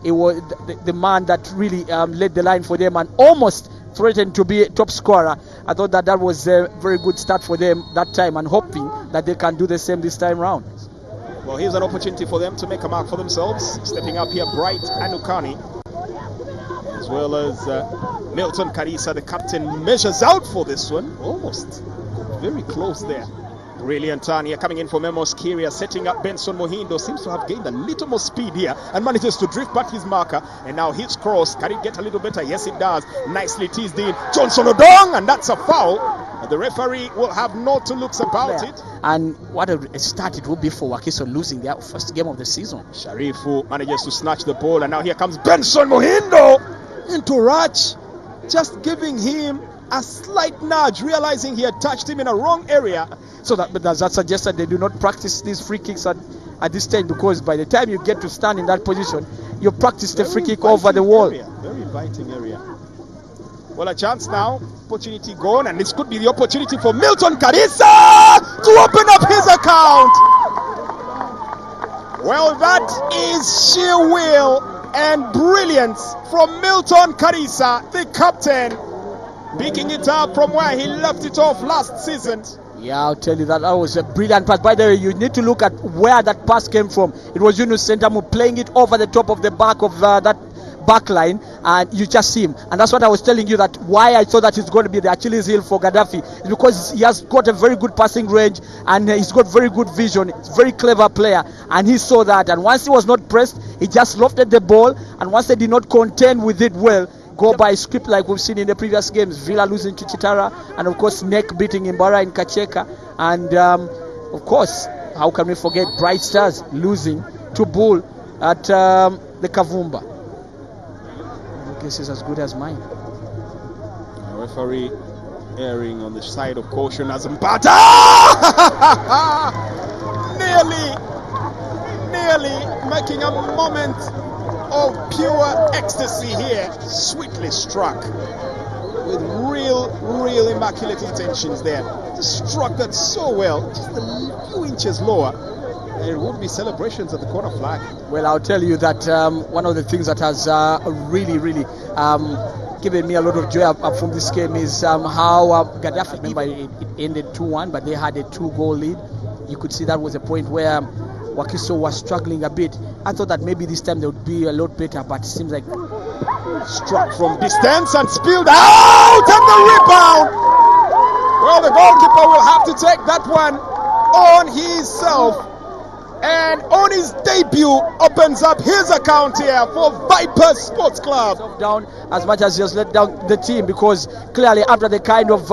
It was the man that really led the line for them and almost threatened to be a top scorer. I thought that was a very good start for them that time, and hoping that they can do the same this time round. Well, here's an opportunity for them to make a mark for themselves. Stepping up here, Bright Anukani, as well as Milton Karisa, the captain, measures out for this one. Almost very close there. Brilliant turn here, coming in for Memos Kiria, setting up Benson Mohindo. Seems to have gained a little more speed here and manages to drift back his marker. And now hits cross. Can it get a little better? Yes, it does. Nicely teased in. Johnson Odong, and that's a foul. The referee will have no two looks about it. And what a start it will be for Wakiso, losing their first game of the season. Sharifu manages to snatch the ball, and now here comes Benson Mohindo into Rach, just giving him a slight nudge, realizing he had touched him in a wrong area. So that suggests that they do not practice these free kicks at this stage, because by the time you get to stand in that position, you practice the free kick over the wall. Very inviting area. Well, a chance now, opportunity gone, and this could be the opportunity for Milton Karisa to open up his account. Well, that is sheer will and brilliance from Milton Karisa, the captain, picking it up from where he left it off last season. Yeah, I'll tell you that was a brilliant pass. By the way, you need to look at where that pass came from. It was Yunus Sentamu playing it over the top of the back of that back line, and you just see him. And that's what I was telling you, that why I thought that he's going to be the Achilles heel for Gaddafi is because he has got a very good passing range and he's got very good vision. He's a very clever player, and he saw that, and once he was not pressed, he just lofted the ball, and once they did not contend with it well, go by script like we've seen in the previous games. Villa losing to Chitara, and of course Nek beating Imbara in Kacheka, and of course, how can we forget Bright Stars losing to Bull at the Kavumba. This is as good as mine. The referee erring on the side of caution as Mbata nearly making a moment of pure ecstasy here. Sweetly struck with real immaculate intentions there. Just struck that so well, just a few inches lower. There would be celebrations at the corner flag. Well, I'll tell you that one of the things that has really given me a lot of joy up from this game is how Gaddafi, remember it ended 2-1, but they had a 2-goal lead. You could see that was a point where Wakiso was struggling a bit. I thought that maybe this time they would be a lot better, but it seems like struck from distance and spilled out, and the rebound. Well, the goalkeeper will have to take that one on himself. And on his debut, opens up his account here for Vipers Sports Club. Down as much as just let down the team, because clearly after the kind of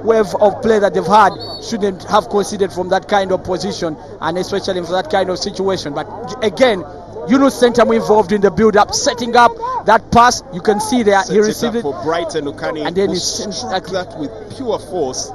wave of play that they've had, shouldn't have conceded from that kind of position, and especially for that kind of situation. But again, Yunus Sentamu involved in the build-up, setting up that pass. You can see there he received it for Brighton Ukani, and then he struck that with pure force.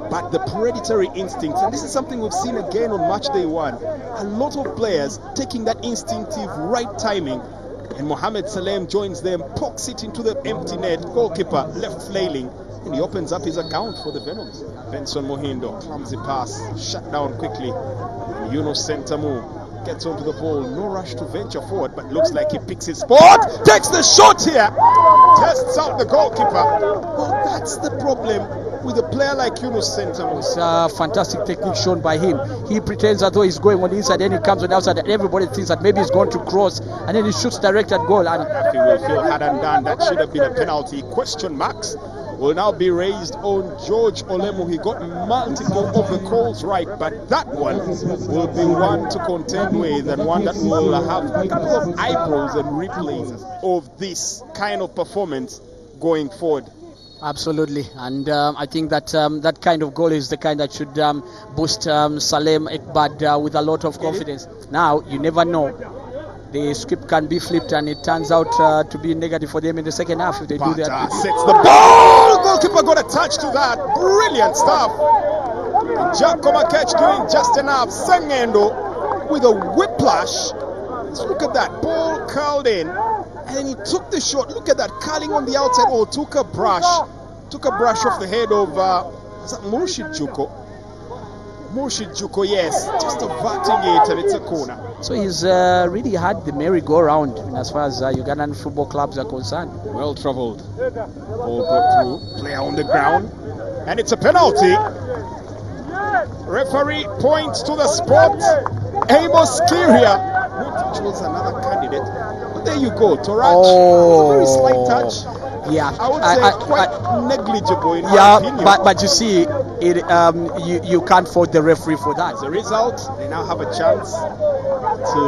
But the predatory instinct, and this is something we've seen again on match day 1, a lot of players taking that instinctive right timing, and Mohamed Salem joins them, pokes it into the empty net, goalkeeper left flailing, and he opens up his account for the Venoms. Benson Mohindo, clumsy pass, shut down quickly, and Yunus Sentamu gets onto the ball, no rush to venture forward, but looks like he picks his spot, takes the shot here, tests out the goalkeeper. Well, that's the problem with a player like Yunus Sentamu. It's a fantastic technique shown by him. He pretends as though he's going on the inside, then he comes on the outside, and everybody thinks that maybe he's going to cross, and then he shoots direct at goal. And he will feel had and done. That should have been a penalty. Question marks will now be raised on George Olemu. He got multiple of the calls right, but that one will be one to contend with, and one that will have a couple of eyebrows and replays of this kind of performance going forward. Absolutely, and I think that that kind of goal is the kind that should boost Salem Ekbad with a lot of confidence. Now, you never know. The script can be flipped and it turns out to be negative for them in the second half if they do that. Sets the ball! Goalkeeper got a touch to that. Brilliant stuff. Giacomo Ketch doing just enough. Sengendo with a whiplash. Let's look at that. Ball curled in. And he took the shot. Look at that, curling on the outside. Oh, took a brush off the head of Murshid Juko. Yes, just averting it, and it's a corner. So he's really had the merry-go-round as far as Ugandan football clubs are concerned. Well travelled. Ball brought through. Player on the ground. And it's a penalty. Referee points to the spot. Amos Kiria. Not to choose another candidate. But there you go. Torach. Oh. A very slight touch. Yeah, I would say quite negligible in my opinion. but you see, it you can't fault the referee for that. As a result, they now have a chance to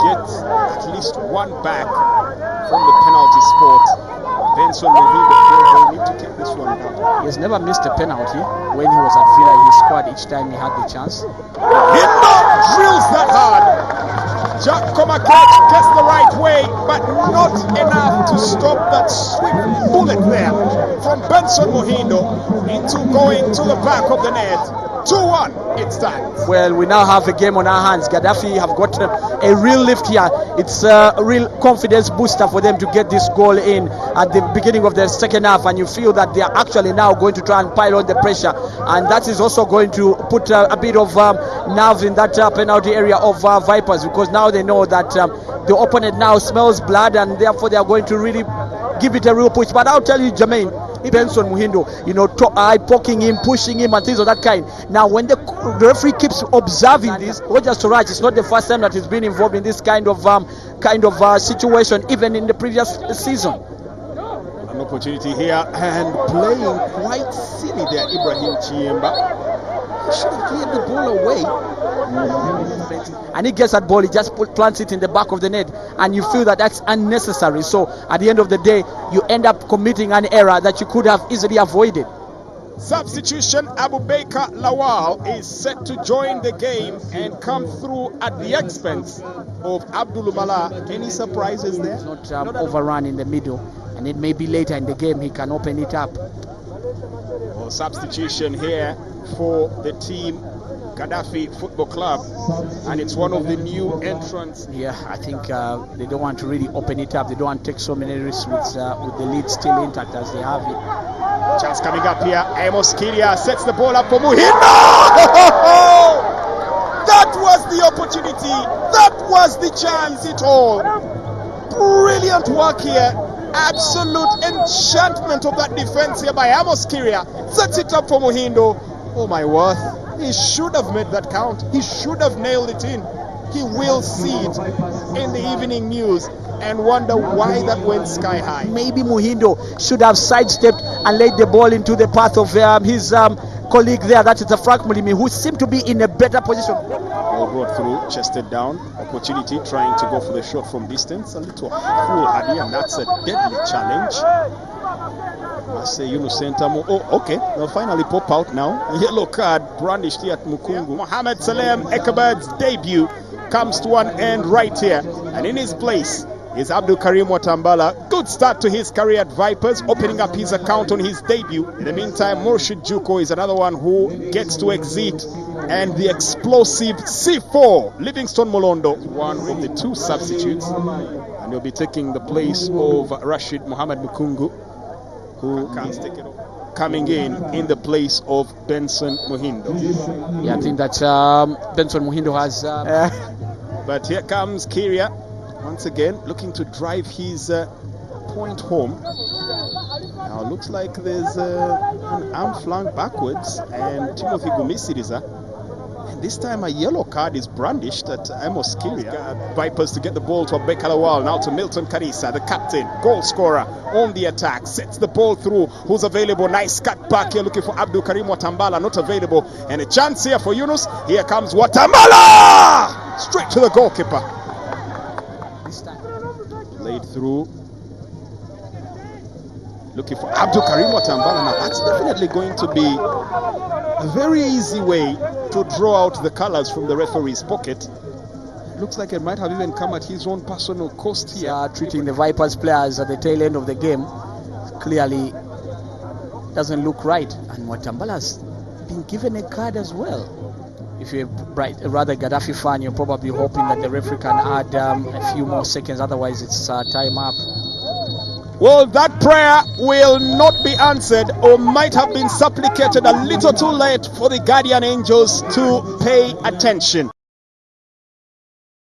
get at least one back from the penalty spot. Benson will need to kick this one down. He's never missed a penalty. When he was at Villa, he scored each time he had the chance. Hindo drills that hard. Jack Komakech gets the right way, but not enough to stop that swift bullet there from Benson Muhindo into going to the back of the net. 2-1, it stands. Well, we now have a game on our hands. Gaddafi have got a real lift here. It's a real confidence booster for them to get this goal in at the beginning of the second half, and you feel that they are actually now going to try and pile on the pressure, and that is also going to put a bit of nerve in that penalty area of Vipers, because now they know that the opponent now smells blood, and therefore they are going to really give it a real push. But I'll tell you, Jermaine, Benson Muhindo, poking him, pushing him, and things of that kind. Now, when the referee keeps observing this, Roger Storage, it's not the first time that he's been involved in this kind of situation, even in the previous season. An opportunity here, and playing quite silly there, Ibrahim Chiemba. Should have cleared the ball away. And he gets that ball, he just plants it in the back of the net, and you feel that that's unnecessary. So at the end of the day, you end up committing an error that you could have easily avoided. Substitution, Abu Baker Lawal is set to join the game and come through at the expense of Abdul Mala. Any surprises there? Not overrun in the middle, and it may be later in the game he can open it up. Well, substitution here for the team Gaddafi Football Club, and it's one of the new entrants. Yeah, I think they don't want to really open it up. They don't want to take so many risks with the lead still intact as they have it. Chance coming up here. Amos Kiria sets the ball up for Muhindo. That was the opportunity. That was the chance. It all. Brilliant work here. Absolute enchantment of that defense here by Amos Kiria. Sets it up for Muhindo. Oh my word. He should have made that count. He should have nailed it in. He will see it in the evening news and wonder why that went sky high. Maybe Muhindo should have sidestepped and laid the ball into the path of his colleague there, that is Frank Mulimi, who seemed to be in a better position. Ball brought through, chested down, opportunity trying to go for the shot from distance, a little foolhardy, and that's a deadly challenge. Oh, okay, they'll finally pop out now. Yellow card brandished here at Mukungu. Mohamed Salem Ekabad's debut comes to an end right here, and in his place is Abdul Karim Watambala. Good start to his career at Vipers, opening up his account on his debut. In the meantime, Murshid Juko is another one who gets to exit, and the explosive C4 Livingston Molondo, one of the two substitutes, and he'll be taking the place of Rashid Mohamed Mukungu, who is coming in the place of Benson Muhindo. Yeah, I think that Benson Muhindo has but here comes Kiria once again, looking to drive his point home. Now it looks like there's an arm flank backwards, and Timothy Gumisiriza. And this time a yellow card is brandished at Amos Kiria. Vipers to get the ball to Abeka Lawal, now to Milton Karisa, the captain, goal scorer on the attack, sets the ball through. Who's available? Nice cut back here, looking for Abdul Karim Watambala, not available. And a chance here for Yunus. Here comes Watambala! Straight to the goalkeeper. Laid through, looking for Abdul Karim Watambala. Now that's definitely going to be a very easy way to draw out the colors from the referee's pocket. Looks like it might have even come at his own personal cost here. Treating the Vipers players at the tail end of the game clearly doesn't look right, and Watambala's been given a card as well. If you're a rather Gaddafi fan, you're probably hoping that the referee can add a few more seconds, otherwise it's time up. Well, that prayer will not be answered, or might have been supplicated a little too late for the guardian angels to pay attention.